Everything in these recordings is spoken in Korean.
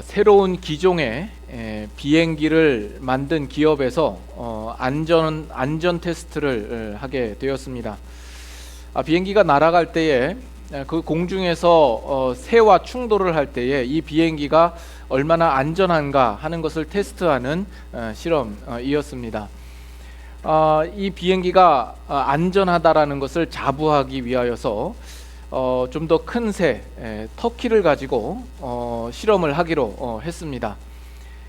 새로운 기종의 비행기를 만든 기업에서 안전 테스트를 하게 되었습니다. 비행기가 날아갈 때에 그 공중에서 새와 충돌을 할 때에 이 비행기가 얼마나 안전한가 하는 것을 테스트하는 실험이었습니다. 이 비행기가 안전하다라는 것을 자부하기 위하여서 좀 더 큰 새, 터키를 가지고 실험을 하기로 했습니다.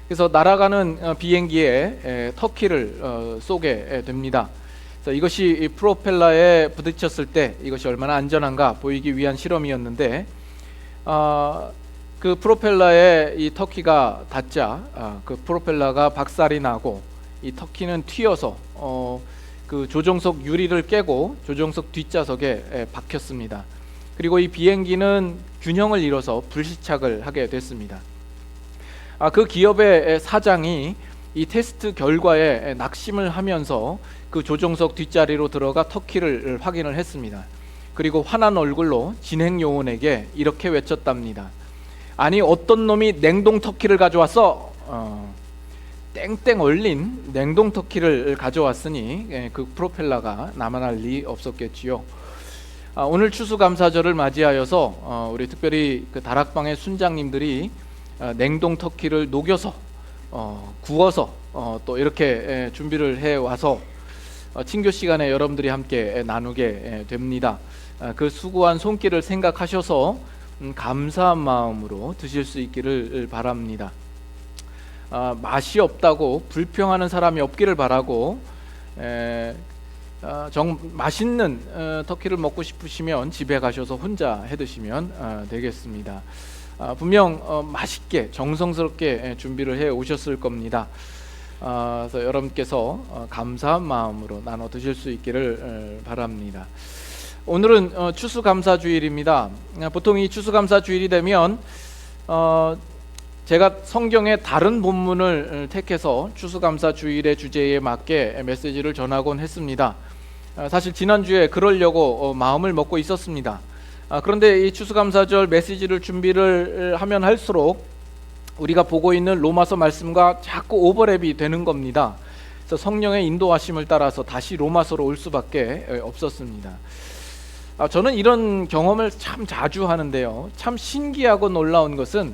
그래서 날아가는 비행기에 터키를 쏘게 됩니다. 그래서 이것이 프로펠러에 부딪혔을 때 이것이 얼마나 안전한가 보이기 위한 실험이었는데, 그 프로펠러에 이 터키가 닿자 그 프로펠러가 박살이 나고 이 터키는 튀어서 그 조종석 유리를 깨고 조종석 뒷좌석에 박혔습니다. 그리고 이 비행기는 균형을 잃어서 불시착을 하게 됐습니다. 그 기업의 사장이 이 테스트 결과에 낙심을 하면서 그 조종석 뒷자리로 들어가 터키를 확인을 했습니다. 그리고 화난 얼굴로 진행 요원에게 이렇게 외쳤답니다. 아니, 어떤 놈이 냉동 터키를 가져왔어? 땡땡 얼린 냉동 터키를 가져왔으니 그 프로펠러가 남아날 리 없었겠지요. 오늘 추수감사절을 맞이하여서 우리 특별히 그 다락방의 순장님들이 냉동 터키를 녹여서 구워서 또 이렇게 준비를 해와서 친교 시간에 여러분들이 함께 나누게 됩니다. 그 수고한 손길을 생각하셔서 감사한 마음으로 드실 수 있기를 바랍니다. 맛이 없다고 불평하는 사람이 없기를 바라고, 맛있는 터키를 먹고 싶으시면 집에 가셔서 혼자 해 드시면 되겠습니다. 분명 맛있게 정성스럽게 준비를 해 오셨을 겁니다. 그래서 여러분께서 감사한 마음으로 나눠 드실 수 있기를 바랍니다. 오늘은 추수감사주일입니다. 보통 이 추수감사주일이 되면 제가 성경의 다른 본문을 택해서 추수감사주일의 주제에 맞게 메시지를 전하곤 했습니다. 사실 지난주에 그러려고 마음을 먹고 있었습니다. 그런데 이 추수감사절 메시지를 준비를 하면 할수록 우리가 보고 있는 로마서 말씀과 자꾸 오버랩이 되는 겁니다. 그래서 성령의 인도하심을 따라서 다시 로마서로 올 수밖에 없었습니다. 저는 이런 경험을 참 자주 하는데요, 참 신기하고 놀라운 것은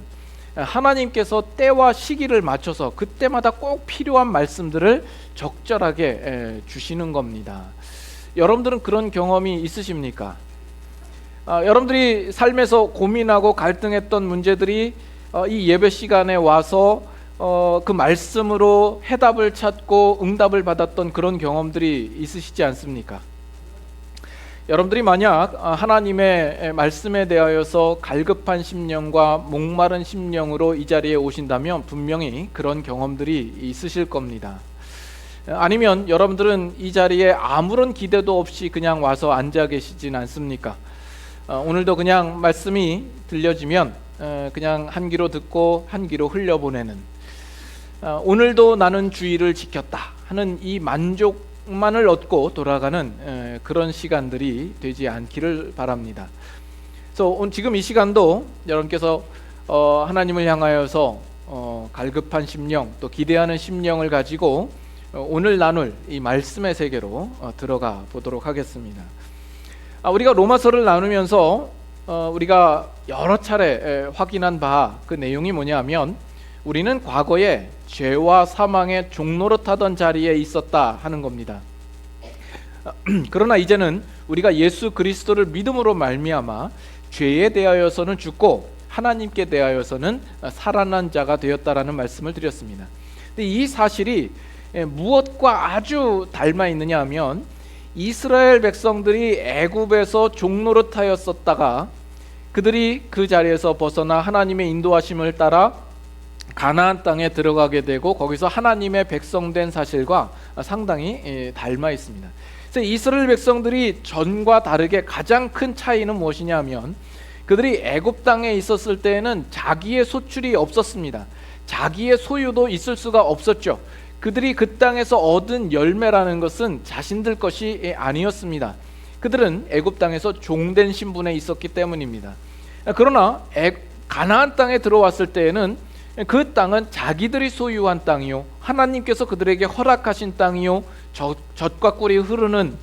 하나님께서 때와 시기를 맞춰서 그때마다 꼭 필요한 말씀들을 적절하게 주시는 겁니다. 여러분들은 그런 경험이 있으십니까? 여러분들이 삶에서 고민하고 갈등했던 문제들이 이 예배 시간에 와서 그 말씀으로 해답을 찾고 응답을 받았던 그런 경험들이 있으시지 않습니까? 여러분들이 만약 하나님의 말씀에 대하여서 갈급한 심령과 목마른 심령으로 이 자리에 오신다면 분명히 그런 경험들이 있으실 겁니다. 아니면 여러분들은 이 자리에 아무런 기대도 없이 그냥 와서 앉아 계시진 않습니까? 오늘도 그냥 말씀이 들려지면 그냥 한 귀로 듣고 한 귀로 흘려보내는, 오늘도 나는 주의를 지켰다 하는 이 만족만을 얻고 돌아가는 그런 시간들이 되지 않기를 바랍니다. 그래서 지금 이 시간도 여러분께서 하나님을 향하여서 갈급한 심령, 또 기대하는 심령을 가지고 오늘 나눌 이 말씀의 세계로 들어가 보도록 하겠습니다. 우리가 로마서를 나누면서 우리가 여러 차례 확인한 바 그 내용이 뭐냐면, 우리는 과거에 죄와 사망의 종노릇하던 자리에 있었다 하는 겁니다. 그러나 이제는 우리가 예수 그리스도를 믿음으로 말미암아 죄에 대하여서는 죽고 하나님께 대하여서는 살아난 자가 되었다라는 말씀을 드렸습니다. 근데 이 사실이 무엇과 아주 닮아 있느냐 하면, 이스라엘 백성들이 애굽에서 종노릇하였었다가 그들이 그 자리에서 벗어나 하나님의 인도하심을 따라 가나안 땅에 들어가게 되고 거기서 하나님의 백성된 사실과 상당히 닮아 있습니다. 그래서 이스라엘 백성들이 전과 다르게 가장 큰 차이는 무엇이냐 하면, 그들이 애굽 땅에 있었을 때에는 자기의 소출이 없었습니다. 자기의 소유도 있을 수가 없었죠. 그들이 그 땅에서 얻은 열매라는 것은 자신들 것이 아니었습니다. 그들은 애굽 땅에서 종된 신분에 있었기 때문입니다. 그러나 가나안 땅에 들어왔을 때에는 그 땅은 자기들이 소유한 땅이요, 하나님께서 그들에게 허락하신 땅이요, 젖과 꿀이 흐르는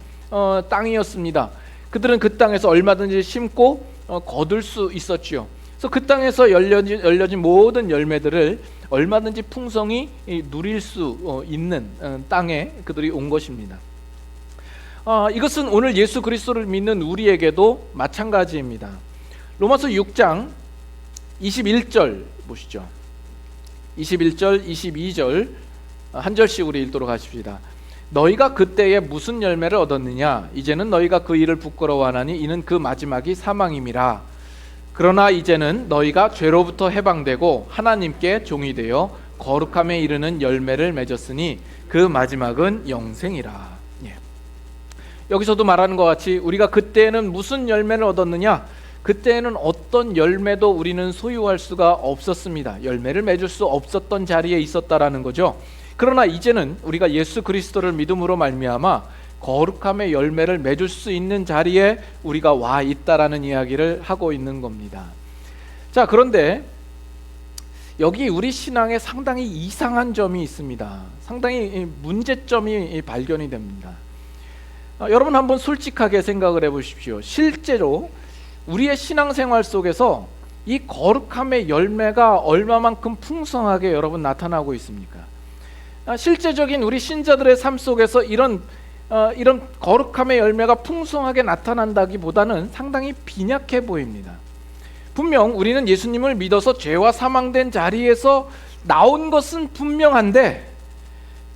땅이었습니다. 그들은 그 땅에서 얼마든지 심고 거둘 수 있었지요. 그래서 그 땅에서 열려진 모든 열매들을 얼마든지 풍성히 누릴 수 있는 땅에 그들이 온 것입니다. 이것은 오늘 예수 그리스도를 믿는 우리에게도 마찬가지입니다. 로마서 6장 21절 보시죠. 21절, 22절 한 절씩 우리 읽도록 하십시다. 너희가 그때에 무슨 열매를 얻었느냐? 이제는 너희가 그 일을 부끄러워하나니 이는 그 마지막이 사망임이라. 그러나 이제는 너희가 죄로부터 해방되고 하나님께 종이 되어 거룩함에 이르는 열매를 맺었으니 그 마지막은 영생이라. 여기서도 말하는 것 같이 우리가 그때는 무슨 열매를 얻었느냐? 그때는 어떤 열매도 우리는 소유할 수가 없었습니다. 열매를 맺을 수 없었던 자리에 있었다라는 거죠. 그러나 이제는 우리가 예수 그리스도를 믿음으로 말미암아 거룩함의 열매를 맺을 수 있는 자리에 우리가 와 있다라는 이야기를 하고 있는 겁니다. 자, 그런데 여기 우리 신앙에 상당히 이상한 점이 있습니다. 상당히 문제점이 발견이 됩니다. 여러분 한번 솔직하게 생각을 해보십시오. 실제로 우리의 신앙생활 속에서 이 거룩함의 열매가 얼마만큼 풍성하게 여러분 나타나고 있습니까? 실제적인 우리 신자들의 삶 속에서 이런 거룩함의 열매가 풍성하게 나타난다기보다는 상당히 빈약해 보입니다. 분명 우리는 예수님을 믿어서 죄와 사망된 자리에서 나온 것은 분명한데,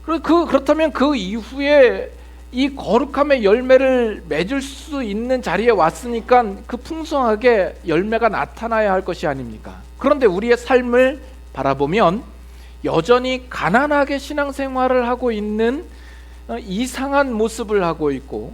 그렇다면 그 이후에 이 거룩함의 열매를 맺을 수 있는 자리에 왔으니까 그 풍성하게 열매가 나타나야 할 것이 아닙니까? 그런데 우리의 삶을 바라보면 여전히 가난하게 신앙생활을 하고 있는 이상한 모습을 하고 있고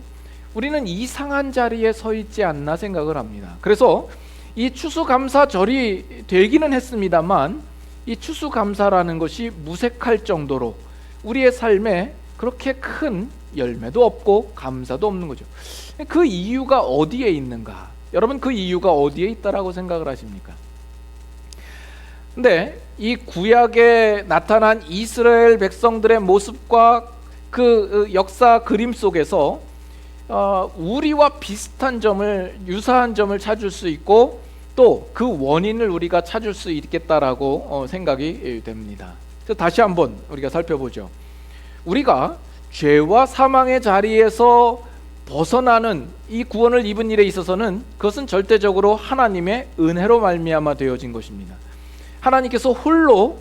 우리는 이상한 자리에 서 있지 않나 생각을 합니다. 그래서 이 추수감사절이 되기는 했습니다만 이 추수감사라는 것이 무색할 정도로 우리의 삶에 그렇게 큰 열매도 없고 감사도 없는 거죠. 그 이유가 어디에 있는가? 여러분 그 이유가 어디에 있다라고 생각을 하십니까? 근데 이 구약에 나타난 이스라엘 백성들의 모습과 그 역사 그림 속에서 우리와 비슷한 점을, 유사한 점을 찾을 수 있고 또 그 원인을 우리가 찾을 수 있겠다라고 생각이 됩니다. 그래서 다시 한번 우리가 살펴보죠. 우리가 죄와 사망의 자리에서 벗어나는 이 구원을 입은 일에 있어서는 그것은 절대적으로 하나님의 은혜로 말미암아 되어진 것입니다. 하나님께서 홀로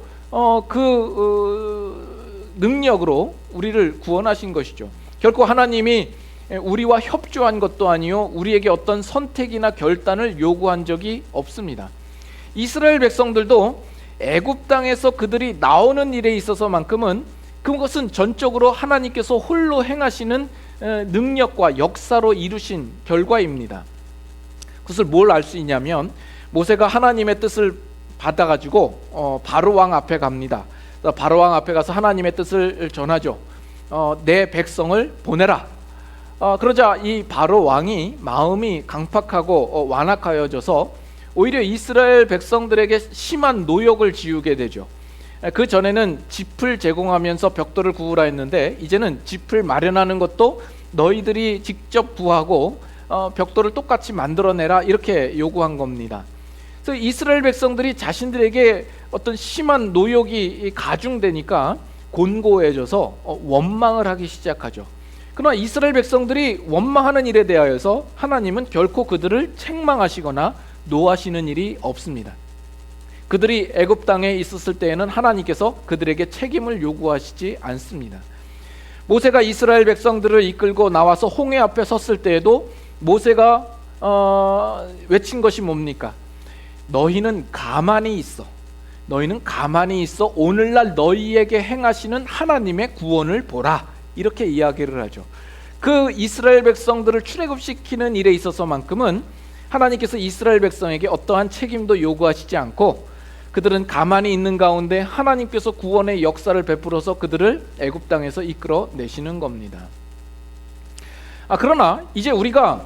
능력으로 우리를 구원하신 것이죠. 결코 하나님이 우리와 협조한 것도 아니요 우리에게 어떤 선택이나 결단을 요구한 적이 없습니다. 이스라엘 백성들도 애굽 땅에서 그들이 나오는 일에 있어서만큼은 그것은 전적으로 하나님께서 홀로 행하시는 능력과 역사로 이루신 결과입니다. 그것을 뭘 알 수 있냐면 모세가 하나님의 뜻을 받아가지고 바로 왕 앞에 갑니다. 바로 왕 앞에 가서 하나님의 뜻을 전하죠. 내 백성을 보내라. 그러자 이 바로 왕이 마음이 강팍하고 완악하여져서 오히려 이스라엘 백성들에게 심한 노역을 지우게 되죠. 그 전에는 짚을 제공하면서 벽돌을 구우라 했는데 이제는 짚을 마련하는 것도 너희들이 직접 구하고 벽돌을 똑같이 만들어내라 이렇게 요구한 겁니다. 그래서 이스라엘 백성들이 자신들에게 어떤 심한 노역이 가중되니까 곤고해져서 원망을 하기 시작하죠. 그러나 이스라엘 백성들이 원망하는 일에 대하여서 하나님은 결코 그들을 책망하시거나 노하시는 일이 없습니다. 그들이 애굽 땅에 있었을 때에는 하나님께서 그들에게 책임을 요구하시지 않습니다. 모세가 이스라엘 백성들을 이끌고 나와서 홍해 앞에 섰을 때에도 모세가 외친 것이 뭡니까? 너희는 가만히 있어. 너희는 가만히 있어. 오늘날 너희에게 행하시는 하나님의 구원을 보라. 이렇게 이야기를 하죠. 그 이스라엘 백성들을 출애굽시키는 일에 있어서만큼은 하나님께서 이스라엘 백성에게 어떠한 책임도 요구하시지 않고 그들은 가만히 있는 가운데 하나님께서 구원의 역사를 베풀어서 그들을 애굽 땅에서 이끌어 내시는 겁니다. 그러나 이제 우리가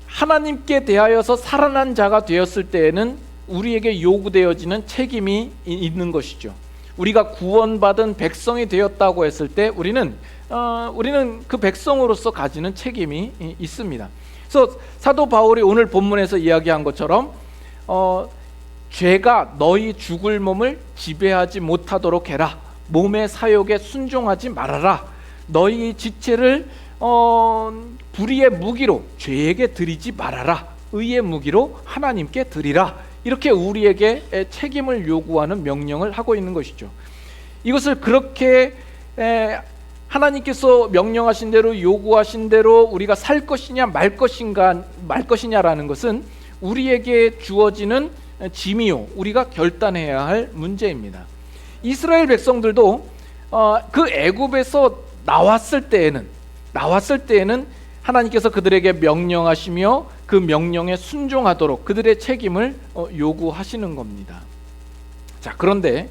하나님께 대하여서 살아난 자가 되었을 때에는 우리에게 요구되어지는 책임이 있는 것이죠. 우리가 구원받은 백성이 되었다고 했을 때 우리는 그 백성으로서 가지는 책임이 있습니다. 그래서 사도 바울이 오늘 본문에서 이야기한 것처럼 죄가 너희 죽을 몸을 지배하지 못하도록 해라. 몸의 사욕에 순종하지 말아라. 너희 지체를 불의의 무기로 죄에게 드리지 말아라. 의의 무기로 하나님께 드리라. 이렇게 우리에게 책임을 요구하는 명령을 하고 있는 것이죠. 이것을 그렇게 하나님께서 명령하신 대로 요구하신 대로 우리가 살 것이냐 말 것이냐라는 것은 우리에게 주어지는 짐이요, 우리가 결단해야 할 문제입니다. 이스라엘 백성들도 그 애굽에서 나왔을 때에는 하나님께서 그들에게 명령하시며 그 명령에 순종하도록 그들의 책임을 요구하시는 겁니다. 자, 그런데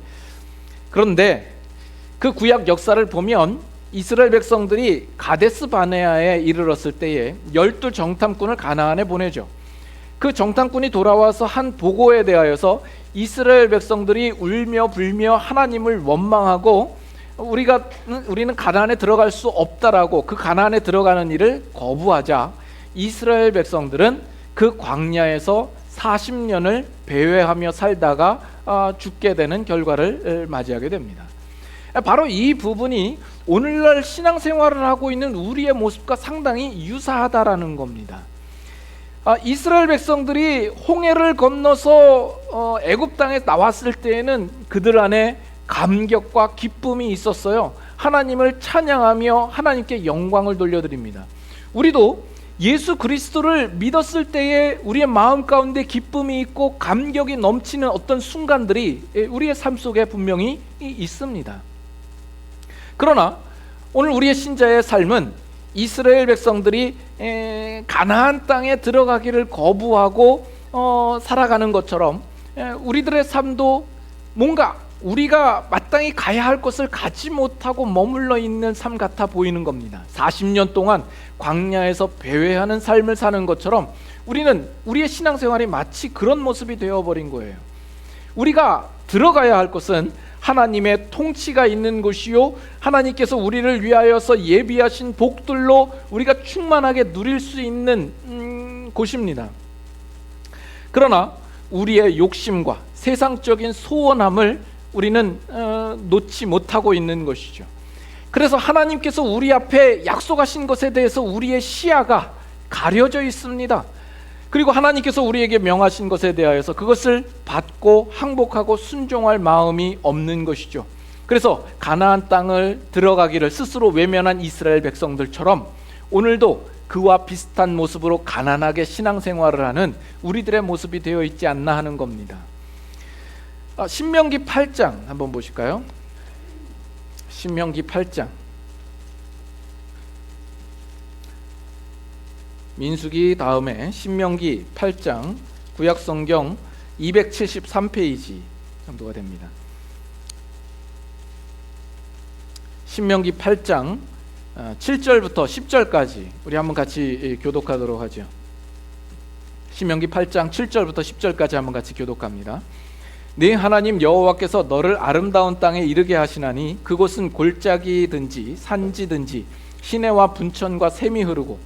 그 구약 역사를 보면 이스라엘 백성들이 가데스 바네아에 이르렀을 때에 12 정탐꾼을 가나안에 보내죠. 그 정탐꾼이 돌아와서 한 보고에 대하여서 이스라엘 백성들이 울며 불며 하나님을 원망하고 우리는 가나안에 들어갈 수 없다라고 그 가나안에 들어가는 일을 거부하자 이스라엘 백성들은 그 광야에서 40년을 배회하며 살다가 죽게 되는 결과를 맞이하게 됩니다. 바로 이 부분이 오늘날 신앙생활을 하고 있는 우리의 모습과 상당히 유사하다라는 겁니다. 이스라엘 백성들이 홍해를 건너서 애굽 땅에 나왔을 때에는 그들 안에 감격과 기쁨이 있었어요. 하나님을 찬양하며 하나님께 영광을 돌려드립니다. 우리도 예수 그리스도를 믿었을 때에 우리의 마음 가운데 기쁨이 있고 감격이 넘치는 어떤 순간들이 우리의 삶 속에 분명히 있습니다. 그러나 오늘 우리의 신자의 삶은 이스라엘 백성들이 가나안 땅에 들어가기를 거부하고 살아가는 것처럼 우리들의 삶도 뭔가 우리가 마땅히 가야 할 것을 가지 못하고 머물러 있는 삶 같아 보이는 겁니다. 40년 동안 광야에서 배회하는 삶을 사는 것처럼 우리는 우리의 신앙생활이 마치 그런 모습이 되어버린 거예요. 우리가 들어가야 할 것은 하나님의 통치가 있는 곳이요, 하나님께서 우리를 위하여서 예비하신 복들로 우리가 충만하게 누릴 수 있는 곳입니다. 그러나 우리의 욕심과 세상적인 소원함을 우리는 놓지 못하고 있는 것이죠. 그래서 하나님께서 우리 앞에 약속하신 것에 대해서 우리의 시야가 가려져 있습니다. 그리고 하나님께서 우리에게 명하신 것에 대하여서 그것을 받고 항복하고 순종할 마음이 없는 것이죠. 그래서 가나안 땅을 들어가기를 스스로 외면한 이스라엘 백성들처럼 오늘도 그와 비슷한 모습으로 가난하게 신앙생활을 하는 우리들의 모습이 되어 있지 않나 하는 겁니다. 신명기 8장 한번 보실까요? 신명기 8장. 민수기 다음에 신명기 8장, 구약성경 273페이지 정도가 됩니다. 신명기 8장 7절부터 10절까지 우리 한번 같이 교독하도록 하죠. 신명기 8장 7절부터 10절까지 한번 같이 교독합니다. 네 하나님 여호와께서 너를 아름다운 땅에 이르게 하시나니 그곳은 골짜기든지 산지든지 시내와 분천과 샘이 흐르고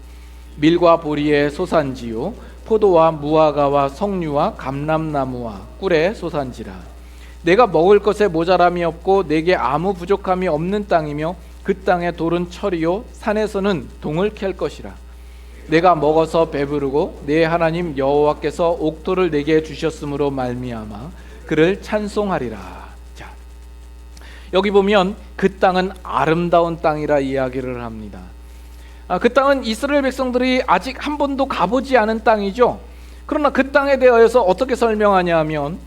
밀과 보리의 소산지요 포도와 무화과와 석류와 감람나무와 꿀의 소산지라. 내가 먹을 것에 모자람이 없고 내게 아무 부족함이 없는 땅이며 그 땅의 돌은 철이요 산에서는 동을 캘 것이라. 내가 먹어서 배부르고 내 하나님 여호와께서 옥토를 내게 주셨으므로 말미암아 그를 찬송하리라. 자, 여기 보면 그 땅은 아름다운 땅이라 이야기를 합니다. 그 땅은 이스라엘 백성들이 아직 한 번도 가보지 않은 땅이죠. 그러나 그 땅에 대하여서 어떻게 설명하냐 하면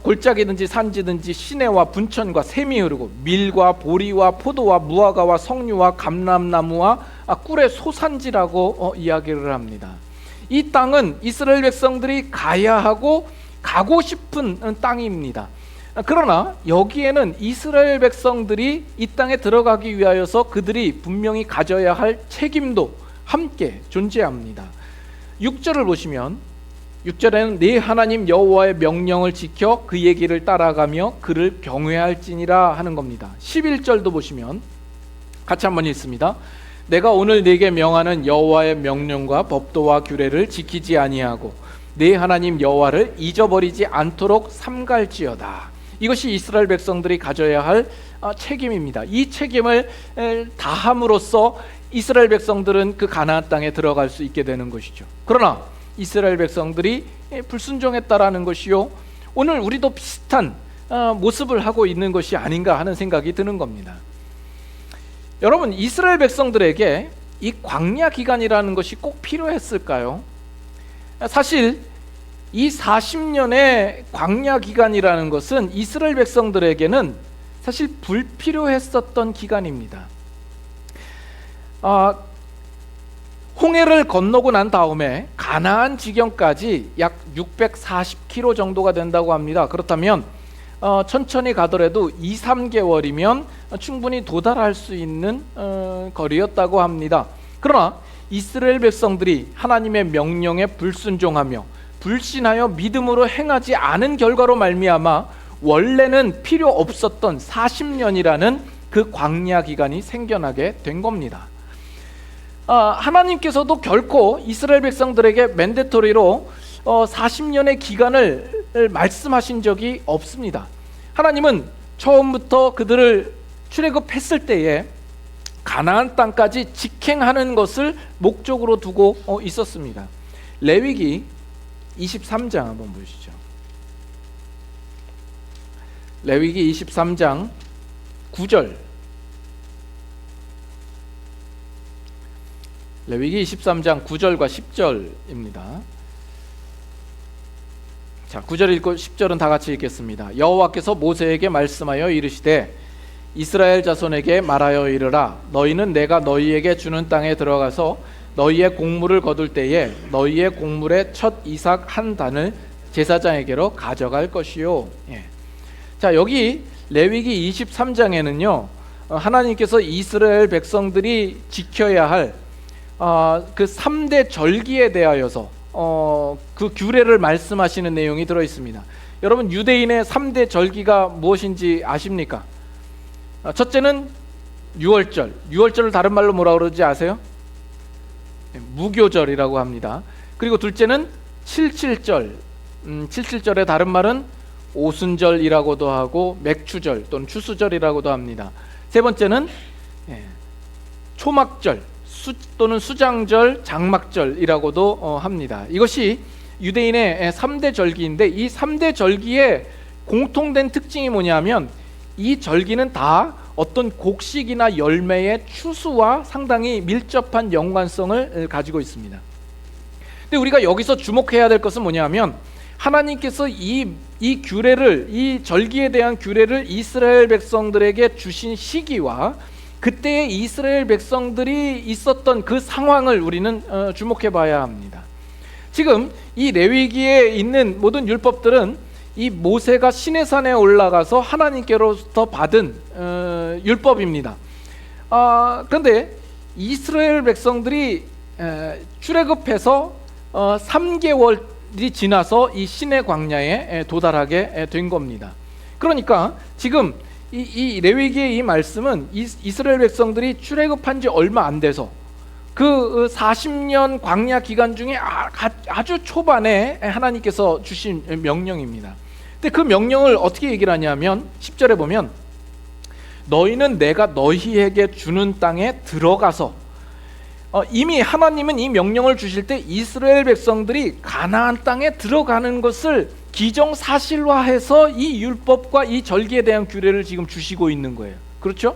골짜기든지 산지든지 시내와 분천과 샘이 흐르고 밀과 보리와 포도와 무화과와 석류와 감람나무와 꿀의 소산지라고 이야기를 합니다. 이 땅은 이스라엘 백성들이 가야 하고 가고 싶은 땅입니다. 그러나 여기에는 이스라엘 백성들이 이 땅에 들어가기 위하여서 그들이 분명히 가져야 할 책임도 함께 존재합니다. 6절을 보시면 6절에는 네 하나님 여호와의 명령을 지켜 그의 길을 따라가며 그를 경외할지니라 하는 겁니다. 11절도 보시면 같이 한번 읽습니다. 내가 오늘 네게 명하는 여호와의 명령과 법도와 규례를 지키지 아니하고 네 하나님 여호와를 잊어버리지 않도록 삼갈지어다. 이것이 이스라엘 백성들이 가져야 할 책임입니다. 이 책임을 다함으로써 이스라엘 백성들은 그 가나안 땅에 들어갈 수 있게 되는 것이죠. 그러나 이스라엘 백성들이 불순종했다라는 것이요, 오늘 우리도 비슷한 모습을 하고 있는 것이 아닌가 하는 생각이 드는 겁니다. 여러분, 이스라엘 백성들에게 이 광야 기간이라는 것이 꼭 필요했을까요? 사실 이 40년의 광야 기간이라는 것은 이스라엘 백성들에게는 사실 불필요했었던 기간입니다. 홍해를 건너고 난 다음에 가나안 지경까지 약 640km 정도가 된다고 합니다. 그렇다면 천천히 가더라도 2-3개월이면 충분히 도달할 수 있는 거리였다고 합니다. 그러나 이스라엘 백성들이 하나님의 명령에 불순종하며 불신하여 믿음으로 행하지 않은 결과로 말미암아 원래는 필요 없었던 40년이라는 그 광야 기간이 생겨나게 된 겁니다. 하나님께서도 결코 이스라엘 백성들에게 맨데토리로 40년의 기간을 말씀하신 적이 없습니다. 하나님은 처음부터 그들을 출애굽했을 때에 가나안 땅까지 직행하는 것을 목적으로 두고 있었습니다. 레위기 23장 한번 보시죠. 레위기 23장 9절. 레위기 23장 9절과 10절입니다. 자, 9절 읽고 10절은 다 같이 읽겠습니다. 여호와께서 모세에게 말씀하여 이르시되 이스라엘 자손에게 말하여 이르라. 너희는 내가 너희에게 주는 땅에 들어가서 너희의 곡물을 거둘 때에 너희의 곡물의 첫 이삭 한 단을 제사장에게로 가져갈 것이요. 자, 여기 레위기 23장에는요 하나님께서 이스라엘 백성들이 지켜야 할 그 3대 절기에 대하여서 그 규례를 말씀하시는 내용이 들어 있습니다. 여러분, 유대인의 3대 절기가 무엇인지 아십니까? 첫째는 유월절. 유월절을 다른 말로 뭐라 그러지 아세요? 무교절이라고 합니다. 그리고 둘째는 칠칠절. 칠칠절의 다른 말은 오순절이라고도 하고 맥추절 또는 추수절이라고도 합니다. 세 번째는 초막절 또는 수장절, 장막절이라고도 합니다. 이것이 유대인의 3대 절기인데 이 3대 절기의 공통된 특징이 뭐냐면 이 절기는 다 어떤 곡식이나 열매의 추수와 상당히 밀접한 연관성을 가지고 있습니다. 근데 우리가 여기서 주목해야 될 것은 뭐냐면 하나님께서 이 규례를, 이 절기에 대한 규례를 이스라엘 백성들에게 주신 시기와 그때의 이스라엘 백성들이 있었던 그 상황을 우리는 주목해 봐야 합니다. 지금 이 레위기에 있는 모든 율법들은 이 모세가 시내산에 올라가서 하나님께로부터 받은 율법입니다. 그런데 이스라엘 백성들이 출애굽해서 3개월이 지나서 이 시내 광야에 도달하게 된 겁니다. 그러니까 지금 이 레위기의 이 말씀은 이스라엘 백성들이 출애굽한 지 얼마 안 돼서 그 40년 광야 기간 중에 아주 초반에 하나님께서 주신 명령입니다. 근데 그 명령을 어떻게 얘기를 하냐면 10절에 보면 너희는 내가 너희에게 주는 땅에 들어가서, 이미 하나님은 이 명령을 주실 때 이스라엘 백성들이 가나안 땅에 들어가는 것을 기정사실화해서 이 율법과 이 절기에 대한 규례를 지금 주시고 있는 거예요. 그렇죠?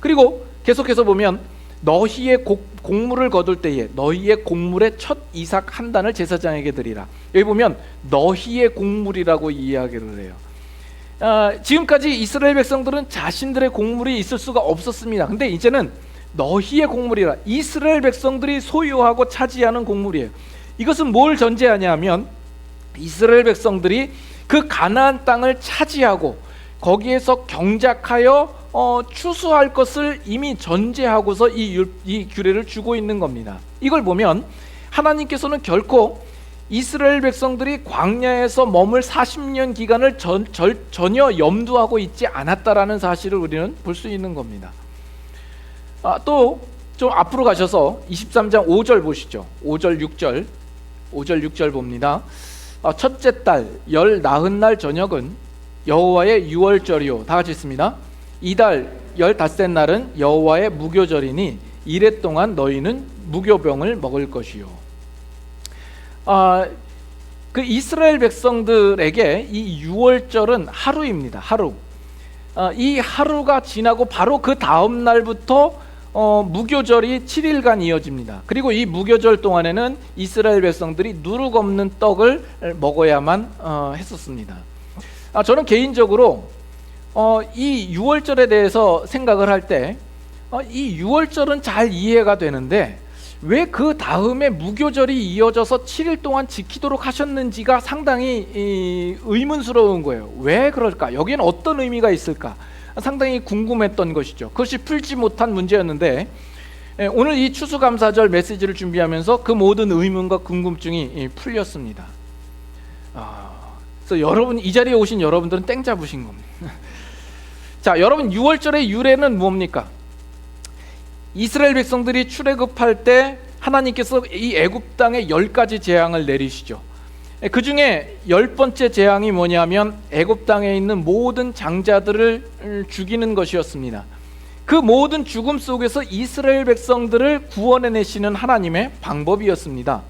그리고 계속해서 보면 너희의 곡물을 거둘 때에 너희의 곡물의 첫 이삭 한 단을 제사장에게 드리라. 여기 보면 너희의 곡물이라고 이야기를 해요. 지금까지 이스라엘 백성들은 자신들의 곡물이 있을 수가 없었습니다. 근데 이제는 너희의 곡물이라, 이스라엘 백성들이 소유하고 차지하는 곡물이에요. 이것은 뭘 전제하냐면 이스라엘 백성들이 그 가나안 땅을 차지하고 거기에서 경작하여 추수할 것을 이미 전제하고서 이 규례를 주고 있는 겁니다. 이걸 보면 하나님께서는 결코 이스라엘 백성들이 광야에서 머물 40년 기간을 전혀 염두하고 있지 않았다라는 사실을 우리는 볼 수 있는 겁니다. 또 좀 앞으로 가셔서 23장 5절 보시죠. 5절 6절 봅니다. 첫째 달 열 나흔 날 저녁은 여호와의 유월절이요. 다 같이 있습니다. 이달 15째 날은 여호와의 무교절이니 이래 동안 너희는 무교병을 먹을 것이요. 그 이스라엘 백성들에게 이 유월절은 하루입니다. 하루. 이 하루가 지나고 바로 그 다음 날부터 무교절이 7일간 이어집니다. 그리고 이 무교절 동안에는 이스라엘 백성들이 누룩 없는 떡을 먹어야만 했었습니다. 저는 개인적으로 이 유월절에 대해서 생각을 할 때 이 유월절은 잘 이해가 되는데 왜 그 다음에 무교절이 이어져서 7일 동안 지키도록 하셨는지가 상당히 의문스러운 거예요. 왜 그럴까? 여기에는 어떤 의미가 있을까? 상당히 궁금했던 것이죠. 그것이 풀지 못한 문제였는데 오늘 이 추수감사절 메시지를 준비하면서 그 모든 의문과 궁금증이 풀렸습니다. 그래서 여러분, 이 자리에 오신 여러분들은 땡 잡으신 겁니다. 자, 여러분, 유월절의 유래는 뭡니까? 이스라엘 백성들이 출애굽할 때 하나님께서 이 애굽 땅에 10가지 재앙을 내리시죠. 그 중에 10번째 재앙이 뭐냐면 애굽 땅에 있는 모든 장자들을 죽이는 것이었습니다. 그 모든 죽음 속에서 이스라엘 백성들을 구원해내시는 하나님의 방법이었습니다.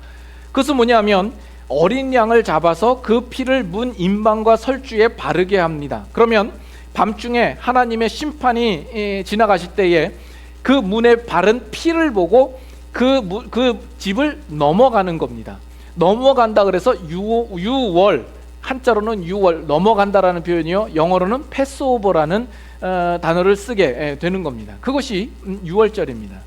그것은 뭐냐면 어린 양을 잡아서 그 피를 문 임방과 설주에 바르게 합니다. 그러면 밤중에 하나님의 심판이 지나가실 때에 그 문에 바른 피를 보고 그 집을 넘어가는 겁니다. 넘어간다 그래서 유월, 한자로는 유월, 넘어간다라는 표현이요, 영어로는 패스오버라는 단어를 쓰게 되는 겁니다. 그것이 유월절입니다.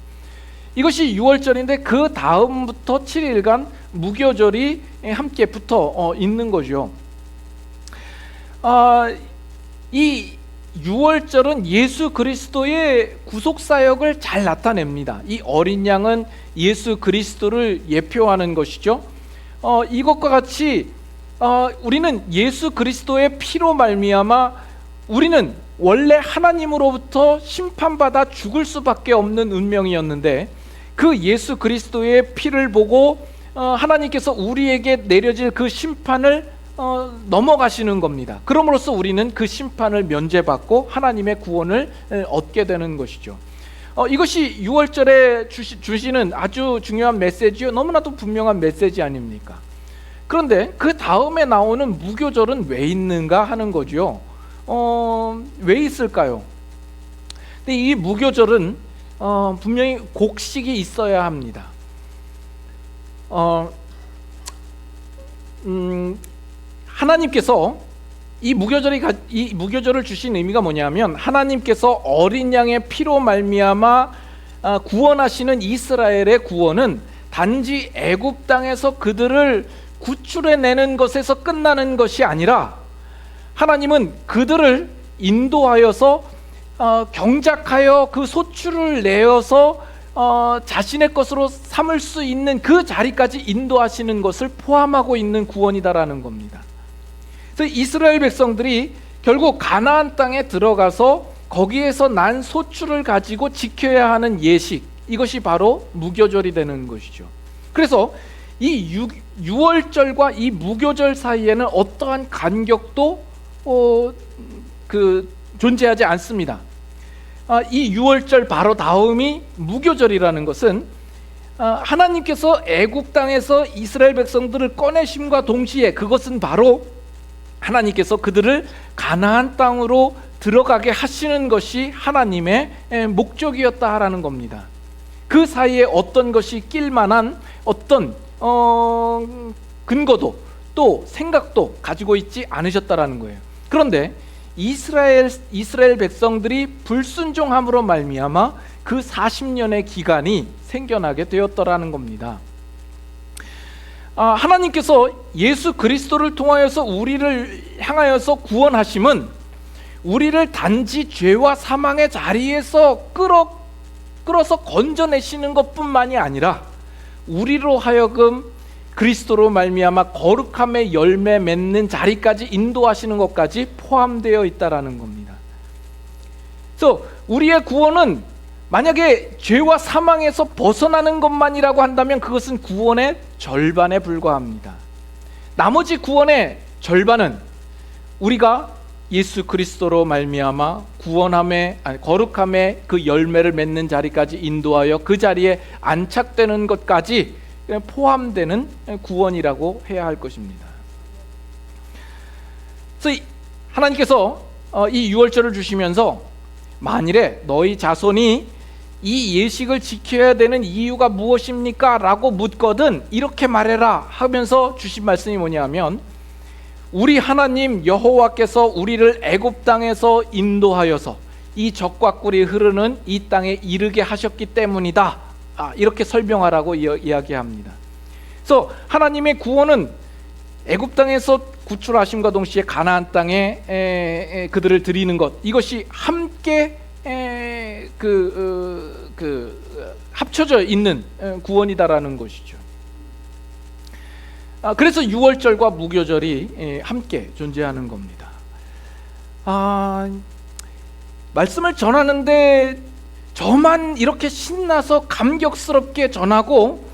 이것이 유월절인데 그 다음부터 7일간 무교절이 함께 붙어 있는 거죠. 이 유월절은 예수 그리스도의 구속사역을 잘 나타냅니다. 이 어린 양은 예수 그리스도를 예표하는 것이죠. 이것과 같이 우리는 예수 그리스도의 피로 말미암아 우리는 원래 하나님으로부터 심판받아 죽을 수밖에 없는 운명이었는데 그 예수 그리스도의 피를 보고 하나님께서 우리에게 내려질 그 심판을 넘어가시는 겁니다. 그럼으로써 우리는 그 심판을 면제받고 하나님의 구원을 얻게 되는 것이죠. 이것이 유월절에 주시는 아주 중요한 메시지요, 너무나도 분명한 메시지 아닙니까? 그런데 그 다음에 나오는 무교절은 왜 있는가 하는 거죠. 왜 있을까요? 근데 이 무교절은 분명히 곡식이 있어야 합니다. 하나님께서 이 무교절을 주신 의미가 뭐냐면 하나님께서 어린 양의 피로 말미암아 구원하시는 이스라엘의 구원은 단지 애굽 땅에서 그들을 구출해내는 것에서 끝나는 것이 아니라 하나님은 그들을 인도하여서 경작하여 그 소출을 내어서 자신의 것으로 삼을 수 있는 그 자리까지 인도하시는 것을 포함하고 있는 구원이다라는 겁니다. 그래서 이스라엘 백성들이 결국 가나안 땅에 들어가서 거기에서 난 소출을 가지고 지켜야 하는 예식, 이것이 바로 무교절이 되는 것이죠. 그래서 이 유월절과 이 무교절 사이에는 어떠한 간격도 존재하지 않습니다. 이 유월절 바로 다음이 무교절이라는 것은 하나님께서 애굽 땅에서 이스라엘 백성들을 꺼내심과 동시에 그것은 바로 하나님께서 그들을 가나안 땅으로 들어가게 하시는 것이 하나님의 목적이었다라는 겁니다. 그 사이에 어떤 것이 낄만한 어떤 근거도 또 생각도 가지고 있지 않으셨다라는 거예요. 그런데 이스라엘 백성들이 불순종함으로 말미암아 그 40년의 기간이 생겨나게 되었더라는 겁니다. 하나님께서 예수 그리스도를 통하여서 우리를 향하여서 구원하심은 우리를 단지 죄와 사망의 자리에서 끌어서 건져내시는 것뿐만이 아니라 우리로 하여금 그리스도로 말미암아 거룩함의 열매 맺는 자리까지 인도하시는 것까지 포함되어 있다라는 겁니다. 그래서 우리의 구원은 만약에 죄와 사망에서 벗어나는 것만이라고 한다면 그것은 구원의 절반에 불과합니다. 나머지 구원의 절반은 우리가 예수 그리스도로 말미암아 거룩함의 그 열매를 맺는 자리까지 인도하여 그 자리에 안착되는 것까지 포함되는 구원이라고 해야 할 것입니다. 그래서 하나님께서 이 유월절을 주시면서 만일에 너희 자손이 이 예식을 지켜야 되는 이유가 무엇입니까? 라고 묻거든 이렇게 말해라 하면서 주신 말씀이 뭐냐면, 우리 하나님 여호와께서 우리를 애굽 땅에서 인도하여서 이 적과 꿀이 흐르는 이 땅에 이르게 하셨기 때문이다. 이렇게 설명하라고 이야기합니다. 그래서 하나님의 구원은 애굽 땅에서 구출하심과 동시에 가나안 땅에 그들을 드리는 것, 이것이 함께 합쳐져 있는 구원이다라는 것이죠. 그래서 유월절과 무교절이 함께 존재하는 겁니다. 말씀을 전하는데 저만 이렇게 신나서 감격스럽게 전하고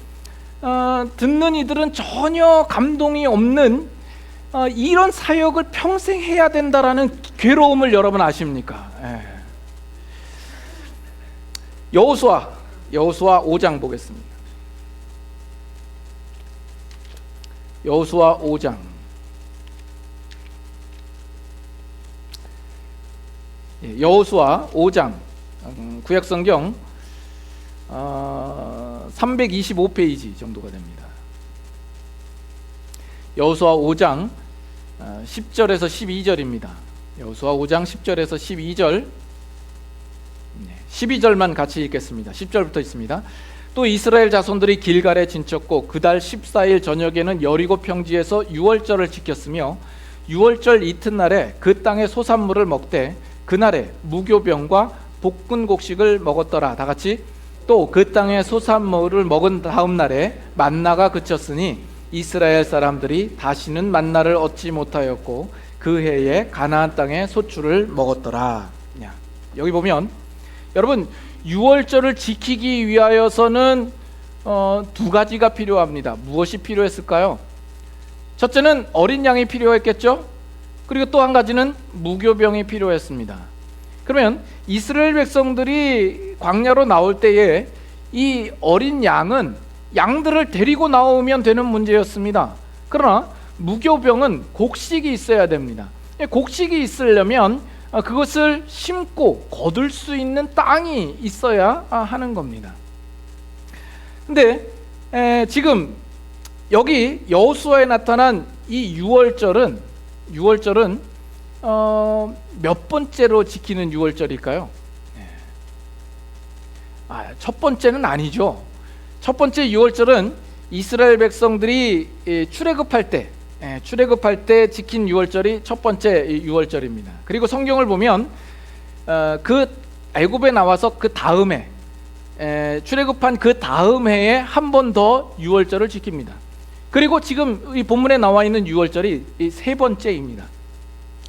듣는 이들은 전혀 감동이 없는 이런 사역을 평생 해야 된다라는 괴로움을 여러분 아십니까? 여호수아 5장 보겠습니다. 여호수아 5장 여호수아 5장 구약성경 325페이지 정도가 됩니다. 여호수아 5장 10절에서 12절입니다. 여호수아 5장 10절에서 12절, 12절만 같이 읽겠습니다. 10절부터 있습니다. 또 이스라엘 자손들이 길갈에 진쳤고 그달 14일 저녁에는 여리고 평지에서 유월절을 지켰으며 유월절 이튿날에 그 땅의 소산물을 먹되 그날에 무교병과 볶은 곡식을 먹었더라. 다 같이. 또 그 땅의 소산물을 먹은 다음 날에 만나가 그쳤으니 이스라엘 사람들이 다시는 만나를 얻지 못하였고 그 해에 가나안 땅의 소출을 먹었더라. 여기 보면 여러분, 유월절을 지키기 위하여서는 두 가지가 필요합니다. 무엇이 필요했을까요? 첫째는 어린 양이 필요했겠죠. 그리고 또 한 가지는 무교병이 필요했습니다. 그러면 이스라엘 백성들이 광야로 나올 때에 이 어린 양들을 데리고 나오면 되는 문제였습니다. 그러나 무교병은 곡식이 있어야 됩니다. 곡식이 있으려면 그것을 심고 거둘 수 있는 땅이 있어야 하는 겁니다. 근데 지금 여기 여호수아에 나타난 이 유월절은 몇 번째로 지키는 유월절일까요? 첫 번째는 아니죠. 첫 번째 유월절은 이스라엘 백성들이 출애굽할 때 지킨 유월절이 첫 번째 유월절입니다. 그리고 성경을 보면 그 애굽에 나와서 그 다음에 출애굽한 그 다음 해에 한 번 더 유월절을 지킵니다. 그리고 지금 이 본문에 나와 있는 유월절이 이 세 번째입니다.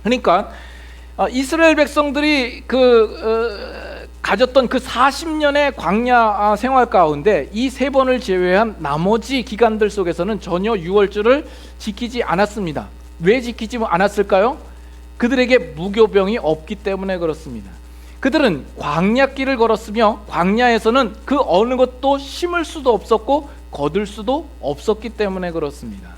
그러니까 이스라엘 백성들이 가졌던 그 40년의 광야 생활 가운데 이 세 번을 제외한 나머지 기간들 속에서는 전혀 유월절을 지키지 않았습니다. 왜 지키지 않았을까요? 그들에게 무교병이 없기 때문에 그렇습니다. 그들은 광야길을 걸었으며 광야에서는 그 어느 것도 심을 수도 없었고 거둘 수도 없었기 때문에 그렇습니다.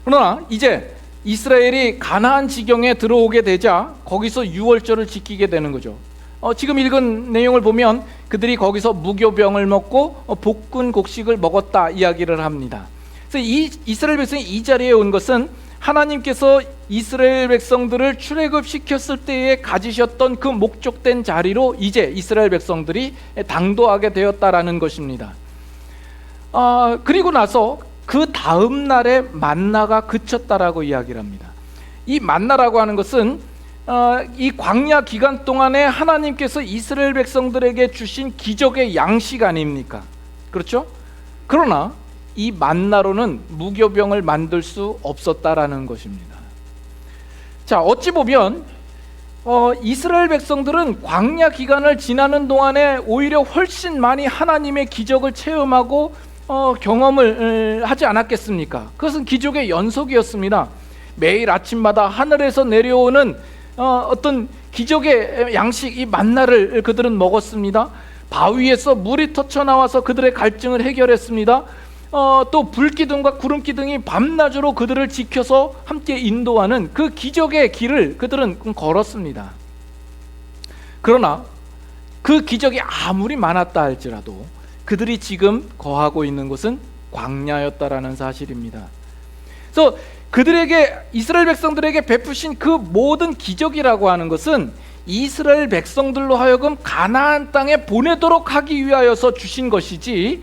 그러나 이제 이스라엘이 가나안 지경에 들어오게 되자 거기서 유월절을 지키게 되는 거죠. 지금 읽은 내용을 보면 그들이 거기서 무교병을 먹고 볶은 곡식을 먹었다 이야기를 합니다. 그래서 이 이스라엘 백성이 이 자리에 온 것은 하나님께서 이스라엘 백성들을 출애굽시켰을 때에 가지셨던 그 목적된 자리로 이제 이스라엘 백성들이 당도하게 되었다라는 것입니다. 그리고 나서 그 다음 날에 만나가 그쳤다라고 이야기를 합니다. 이 만나라고 하는 것은 이 광야 기간 동안에 하나님께서 이스라엘 백성들에게 주신 기적의 양식 아닙니까? 그렇죠? 그러나 이 만나로는 무교병을 만들 수 없었다라는 것입니다. 자, 어찌 보면 이스라엘 백성들은 광야 기간을 지나는 동안에 오히려 훨씬 많이 하나님의 기적을 체험하고 경험을 하지 않았겠습니까? 그것은 기적의 연속이었습니다. 매일 아침마다 하늘에서 내려오는 어떤 기적의 양식, 이 만나를 그들은 먹었습니다. 바위에서 물이 터쳐나와서 그들의 갈증을 해결했습니다. 또 불기둥과 구름기둥이 밤낮으로 그들을 지켜서 함께 인도하는 그 기적의 길을 그들은 걸었습니다. 그러나 그 기적이 아무리 많았다 할지라도 그들이 지금 거하고 있는 곳은 광야였다라는 사실입니다. 그래서 그들에게, 이스라엘 백성들에게 베푸신 그 모든 기적이라고 하는 것은 이스라엘 백성들로 하여금 가나안 땅에 보내도록 하기 위하여서 주신 것이지,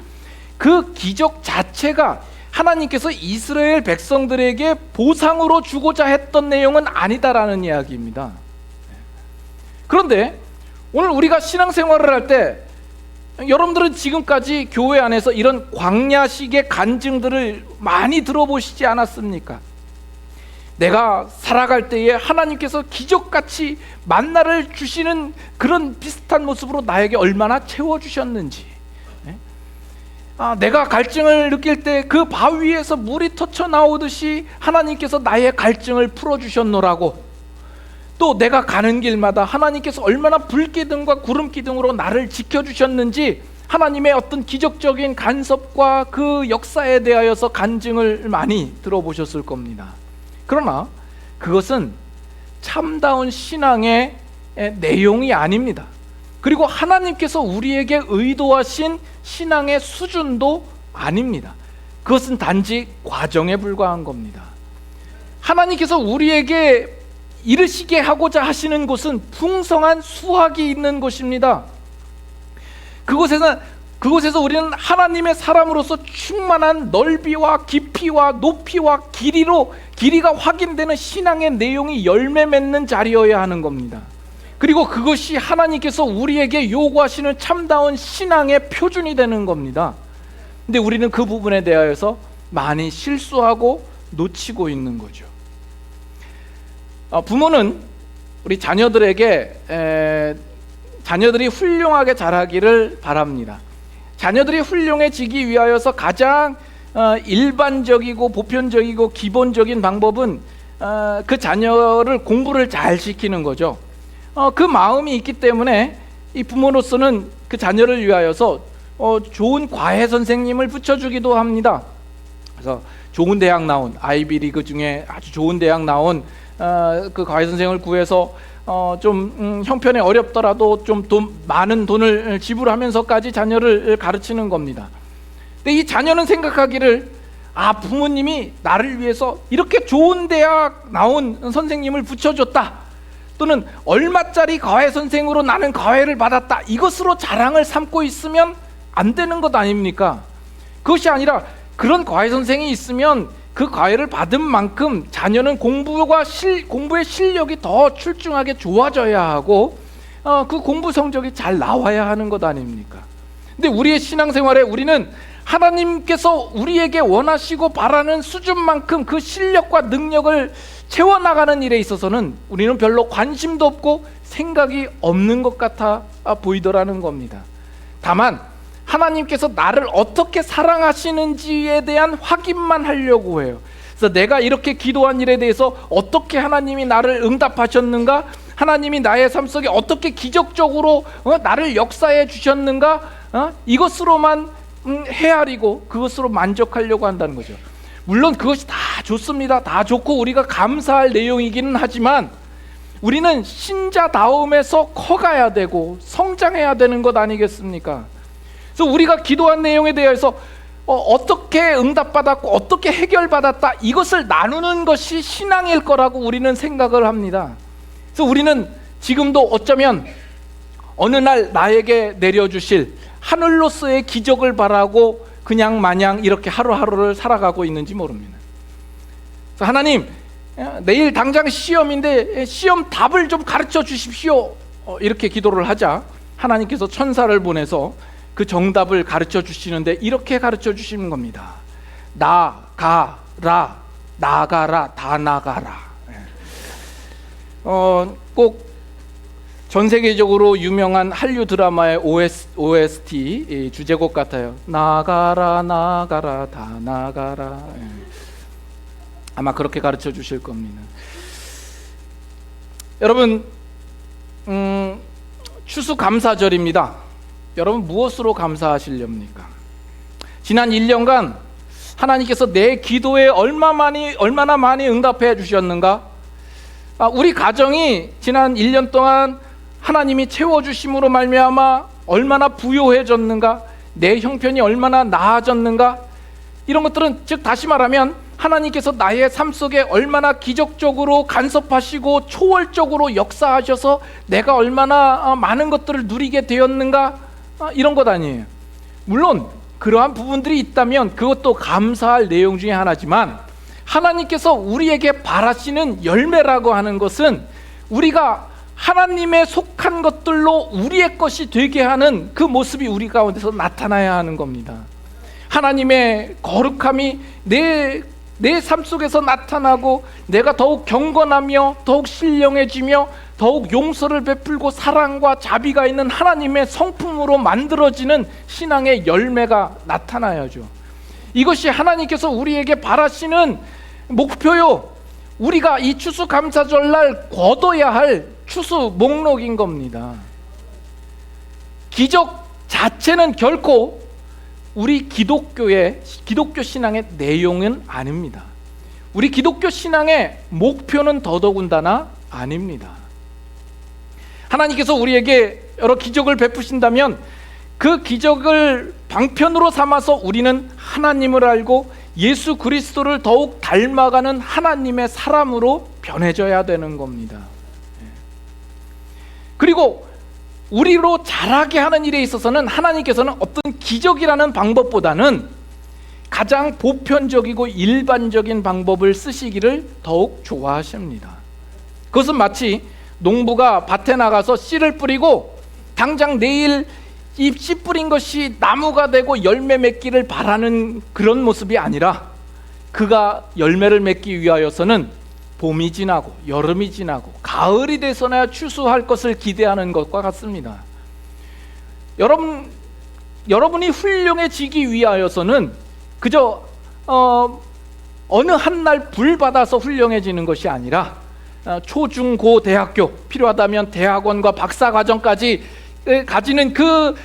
그 기적 자체가 하나님께서 이스라엘 백성들에게 보상으로 주고자 했던 내용은 아니다라는 이야기입니다. 그런데 오늘 우리가 신앙생활을 할 때 여러분들은 지금까지 교회 안에서 이런 광야식의 간증들을 많이 들어보시지 않았습니까? 내가 살아갈 때에 하나님께서 기적같이 만나를 주시는 그런 비슷한 모습으로 나에게 얼마나 채워주셨는지, 내가 갈증을 느낄 때 그 바위에서 물이 터쳐 나오듯이 하나님께서 나의 갈증을 풀어주셨노라고, 또 내가 가는 길마다 하나님께서 얼마나 불기둥과 구름기둥으로 나를 지켜주셨는지 하나님의 어떤 기적적인 간섭과 그 역사에 대하여서 간증을 많이 들어보셨을 겁니다. 그러나 그것은 참다운 신앙의 내용이 아닙니다. 그리고 하나님께서 우리에게 의도하신 신앙의 수준도 아닙니다. 그것은 단지 과정에 불과한 겁니다. 하나님께서 우리에게 이르시게 하고자 하시는 곳은 풍성한 수확이 있는 곳입니다. 그곳에서 우리는 하나님의 사람으로서 충만한 넓이와 깊이와 높이와 길이가 확인되는 신앙의 내용이 열매 맺는 자리여야 하는 겁니다. 그리고 그것이 하나님께서 우리에게 요구하시는 참다운 신앙의 표준이 되는 겁니다. 근데 우리는 그 부분에 대하여서 많이 실수하고 놓치고 있는 거죠. 부모는 우리 자녀들에게 자녀들이 훌륭하게 자라기를 바랍니다. 자녀들이 훌륭해지기 위하여서 가장 일반적이고 보편적이고 기본적인 방법은 그 자녀를 공부를 잘 시키는 거죠. 그 마음이 있기 때문에 이 부모로서는 그 자녀를 위하여서 좋은 과외 선생님을 붙여주기도 합니다. 그래서 좋은 대학 나온, 아이비리그 중에 아주 좋은 대학 나온 그 과외 선생을 구해서 좀 형편이 어렵더라도 좀 많은 돈을 지불하면서까지 자녀를 가르치는 겁니다. 근데 이 자녀는 생각하기를, 부모님이 나를 위해서 이렇게 좋은 대학 나온 선생님을 붙여줬다, 또는 얼마짜리 과외 선생으로 나는 과외를 받았다, 이것으로 자랑을 삼고 있으면 안 되는 것 아닙니까? 그것이 아니라 그런 과외 선생이 있으면 그 과외를 받은 만큼 자녀는 공부의 실력이 더 출중하게 좋아져야 하고 그 공부 성적이 잘 나와야 하는 것 아닙니까? 근데 우리의 신앙생활에 우리는 하나님께서 우리에게 원하시고 바라는 수준만큼 그 실력과 능력을 채워나가는 일에 있어서는 우리는 별로 관심도 없고 생각이 없는 것 같아 보이더라는 겁니다. 다만 하나님께서 나를 어떻게 사랑하시는지에 대한 확인만 하려고 해요. 그래서 내가 이렇게 기도한 일에 대해서 어떻게 하나님이 나를 응답하셨는가, 하나님이 나의 삶 속에 어떻게 기적적으로 나를 역사해 주셨는가, 이것으로만 헤아리고 그것으로 만족하려고 한다는 거죠. 물론 그것이 다 좋습니다. 다 좋고 우리가 감사할 내용이기는 하지만 우리는 신자다움에서 커가야 되고 성장해야 되는 것 아니겠습니까? 그래서 우리가 기도한 내용에 대해서 어떻게 응답받았고 어떻게 해결받았다, 이것을 나누는 것이 신앙일 거라고 우리는 생각을 합니다. 그래서 우리는 지금도 어쩌면 어느 날 나에게 내려주실 하늘로서의 기적을 바라고 그냥 마냥 이렇게 하루하루를 살아가고 있는지 모릅니다. 그래서 하나님, 내일 당장 시험인데 시험 답을 좀 가르쳐 주십시오, 이렇게 기도를 하자 하나님께서 천사를 보내서 그 정답을 가르쳐 주시는데 이렇게 가르쳐 주시는 겁니다. 나가라, 나가라, 다 나가라. 꼭 전 세계적으로 유명한 한류 드라마의 OST 주제곡 같아요. 나가라, 나가라, 다 나가라. 아마 그렇게 가르쳐 주실 겁니다. 여러분, 추수감사절입니다. 여러분, 무엇으로 감사하시렵니까? 지난 1년간 하나님께서 내 기도에 얼마나 많이 응답해 주셨는가? 우리 가정이 지난 1년 동안 하나님이 채워주심으로 말미암아 얼마나 부요해졌는가? 내 형편이 얼마나 나아졌는가? 이런 것들은, 즉 다시 말하면 하나님께서 나의 삶 속에 얼마나 기적적으로 간섭하시고 초월적으로 역사하셔서 내가 얼마나 많은 것들을 누리게 되었는가? 이런 것 아니에요. 물론 그러한 부분들이 있다면 그것도 감사할 내용 중에 하나지만, 하나님께서 우리에게 바라시는 열매라고 하는 것은 우리가 하나님의 속한 것들로 우리의 것이 되게 하는 그 모습이 우리 가운데서 나타나야 하는 겁니다. 하나님의 거룩함이 내 삶 속에서 나타나고, 내가 더욱 경건하며 더욱 신령해지며 더욱 용서를 베풀고 사랑과 자비가 있는 하나님의 성품으로 만들어지는 신앙의 열매가 나타나야죠. 이것이 하나님께서 우리에게 바라시는 목표요, 우리가 이 추수감사절날 거둬야 할 추수 목록인 겁니다. 기적 자체는 결코 우리 기독교 신앙의 내용은 아닙니다. 우리 기독교 신앙의 목표는 더더군다나 아닙니다. 하나님께서 우리에게 여러 기적을 베푸신다면 그 기적을 방편으로 삼아서 우리는 하나님을 알고 예수 그리스도를 더욱 닮아가는 하나님의 사람으로 변해져야 되는 겁니다. 그리고 우리로 자라게 하는 일에 있어서는 하나님께서는 어떤 기적이라는 방법보다는 가장 보편적이고 일반적인 방법을 쓰시기를 더욱 좋아하십니다. 그것은 마치 농부가 밭에 나가서 씨를 뿌리고 당장 내일 이 씨 뿌린 것이 나무가 되고 열매 맺기를 바라는 그런 모습이 아니라, 그가 열매를 맺기 위하여서는 봄이 지나고 여름이 지나고 가을이 돼서나야 추수할 것을 기대하는 것과 같습니다. 여러분이 훌륭해지기 위하여서는 그저 어느 한 날 불 받아서 훌륭해지는 것이 아니라 초중고 대학교, 필요하다면 대학원과 박사과정까지 가지는 그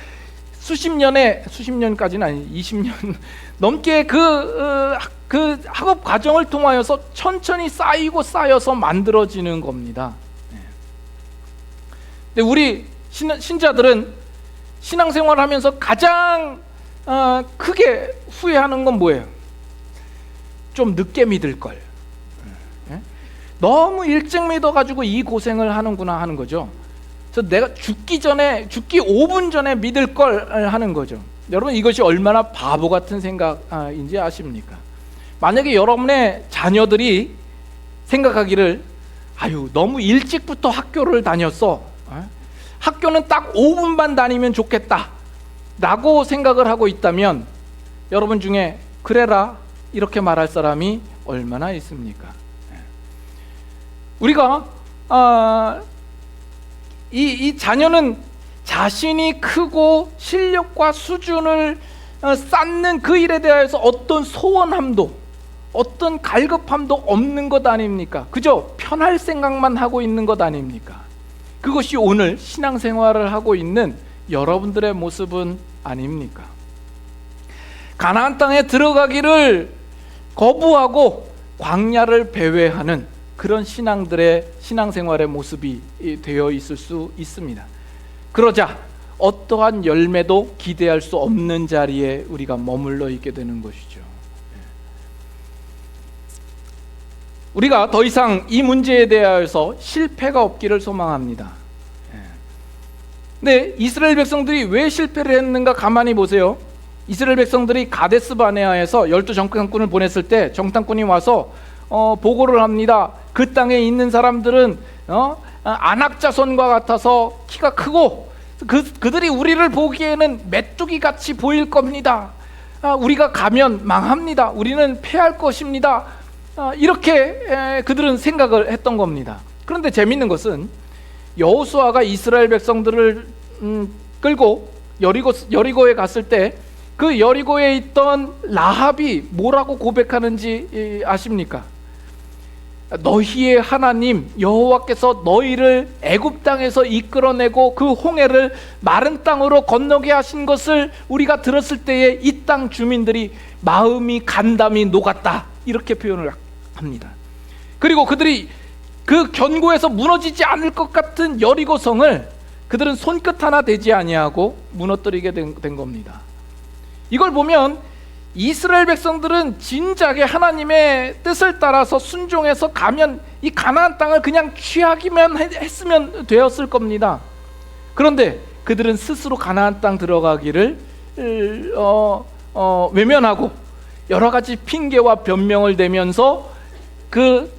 수십 년까지는 아니 20년 넘게 그 학업 과정을 통하여서 천천히 쌓여서 만들어지는 겁니다. 근데 우리 신자들은 신앙생활을 하면서 가장 크게 후회하는 건 뭐예요? 좀 늦게 믿을 걸. 너무 일찍 믿어가지고 이 고생을 하는구나 하는 거죠. 그래서 내가 죽기 5분 전에 믿을 걸 하는 거죠. 여러분, 이것이 얼마나 바보 같은 생각인지 아십니까? 만약에 여러분의 자녀들이 생각하기를, 아유, 너무 일찍부터 학교를 다녔어, 학교는 딱 5분만 다니면 좋겠다 라고 생각을 하고 있다면, 여러분 중에 그래라 이렇게 말할 사람이 얼마나 있습니까? 우리가 이 자녀는 자신이 크고 실력과 수준을 쌓는 그 일에 대해서 어떤 소원함도 어떤 갈급함도 없는 것 아닙니까? 그저 편할 생각만 하고 있는 것 아닙니까? 그것이 오늘 신앙생활을 하고 있는 여러분들의 모습은 아닙니까? 가나안 땅에 들어가기를 거부하고 광야를 배회하는 그런 신앙생활의 모습이 되어 있을 수 있습니다. 그러자 어떠한 열매도 기대할 수 없는 자리에 우리가 머물러 있게 되는 것이죠. 우리가 더 이상 이 문제에 대하여서 실패가 없기를 소망합니다. 근데 이스라엘 백성들이 왜 실패를 했는가 가만히 보세요. 이스라엘 백성들이 가데스 바네아에서 12 정탐꾼을 보냈을 때 정탐꾼이 와서 보고를 합니다. 그 땅에 있는 사람들은 안악 자손과 같아서 키가 크고 그들이 우리를 보기에는 메뚜기 같이 보일 겁니다. 우리가 가면 망합니다. 우리는 패할 것입니다. 이렇게 그들은 생각을 했던 겁니다. 그런데 재미있는 것은 여호수아가 이스라엘 백성들을 끌고 여리고에 갔을 때 그 여리고에 있던 라합이 뭐라고 고백하는지 아십니까? 너희의 하나님 여호와께서 너희를 애굽 땅에서 이끌어내고 그 홍해를 마른 땅으로 건너게 하신 것을 우리가 들었을 때에 이 땅 주민들이 마음이 간담이 녹았다, 이렇게 표현을 합니다. 그리고 그들이 그 견고해서 무너지지 않을 것 같은 여리고성을 그들은 손끝 하나 대지 아니하고 무너뜨리게 된 겁니다. 이걸 보면 이스라엘 백성들은 진작에 하나님의 뜻을 따라서 순종해서 가면 이 가나안 땅을 그냥 취하기만 했으면 되었을 겁니다. 그런데 그들은 스스로 가나안 땅 들어가기를 외면하고 여러 가지 핑계와 변명을 대면서 그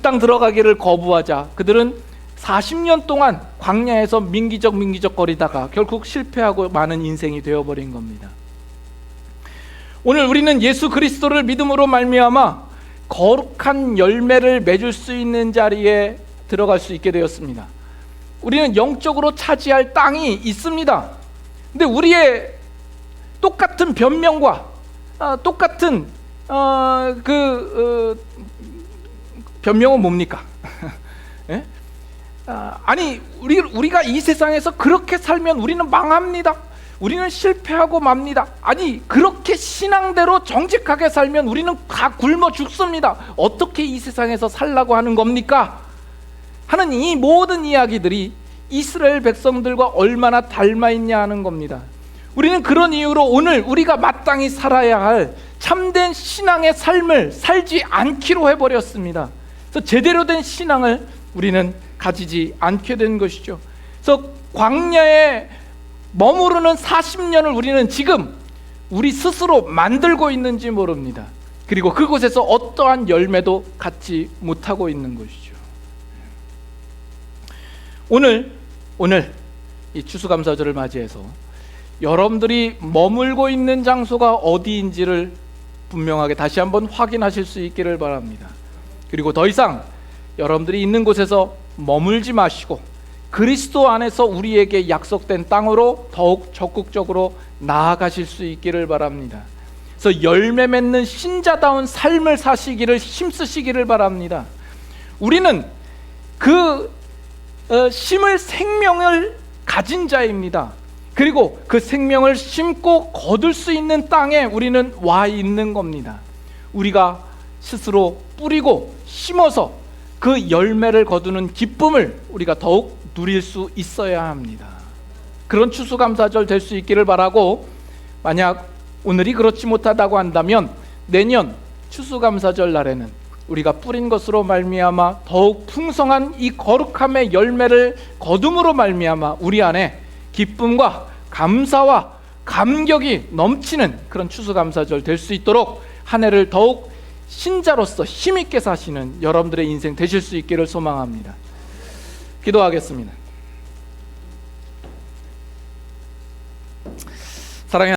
땅 들어가기를 거부하자 그들은 40년 동안 광야에서 민기적 거리다가 결국 실패하고 많은 인생이 되어버린 겁니다. 오늘 우리는 예수 그리스도를 믿음으로 말미암아 거룩한 열매를 맺을 수 있는 자리에 들어갈 수 있게 되었습니다. 우리는 영적으로 차지할 땅이 있습니다. 근데 우리의 똑같은 변명과 똑같은 변명은 뭡니까? 예? 아니 우리가 이 세상에서 그렇게 살면 우리는 망합니다. 우리는 실패하고 맙니다. 아니 그렇게 신앙대로 정직하게 살면 우리는 다 굶어 죽습니다. 어떻게 이 세상에서 살라고 하는 겁니까? 하는 이 모든 이야기들이 이스라엘 백성들과 얼마나 닮아있냐 하는 겁니다. 우리는 그런 이유로 오늘 우리가 마땅히 살아야 할 참된 신앙의 삶을 살지 않기로 해버렸습니다. 그래서 제대로 된 신앙을 우리는 가지지 않게 된 것이죠. 그래서 광야에 머무르는 40년을 우리는 지금 우리 스스로 만들고 있는지 모릅니다. 그리고 그곳에서 어떠한 열매도 갖지 못하고 있는 것이죠. 오늘 이 추수감사절을 맞이해서 여러분들이 머물고 있는 장소가 어디인지를 분명하게 다시 한번 확인하실 수 있기를 바랍니다. 그리고 더 이상 여러분들이 있는 곳에서 머물지 마시고 그리스도 안에서 우리에게 약속된 땅으로 더욱 적극적으로 나아가실 수 있기를 바랍니다. 그래서 열매 맺는 신자다운 삶을 사시기를 힘쓰시기를 바랍니다. 우리는 그 심을 생명을 가진 자입니다. 그리고 그 생명을 심고 거둘 수 있는 땅에 우리는 와 있는 겁니다. 우리가 스스로 뿌리고 심어서 그 열매를 거두는 기쁨을 우리가 더욱 누릴 수 있어야 합니다. 그런 추수감사절 될 수 있기를 바라고, 만약 오늘이 그렇지 못하다고 한다면 내년 추수감사절 날에는 우리가 뿌린 것으로 말미암아 더욱 풍성한 이 거룩함의 열매를 거둠으로 말미암아 우리 안에 기쁨과 감사와 감격이 넘치는 그런 추수감사절 될 수 있도록 한 해를 더욱 신자로서 힘있게 사시는 여러분들의 인생 되실 수 있기를 소망합니다. 기도하겠습니다.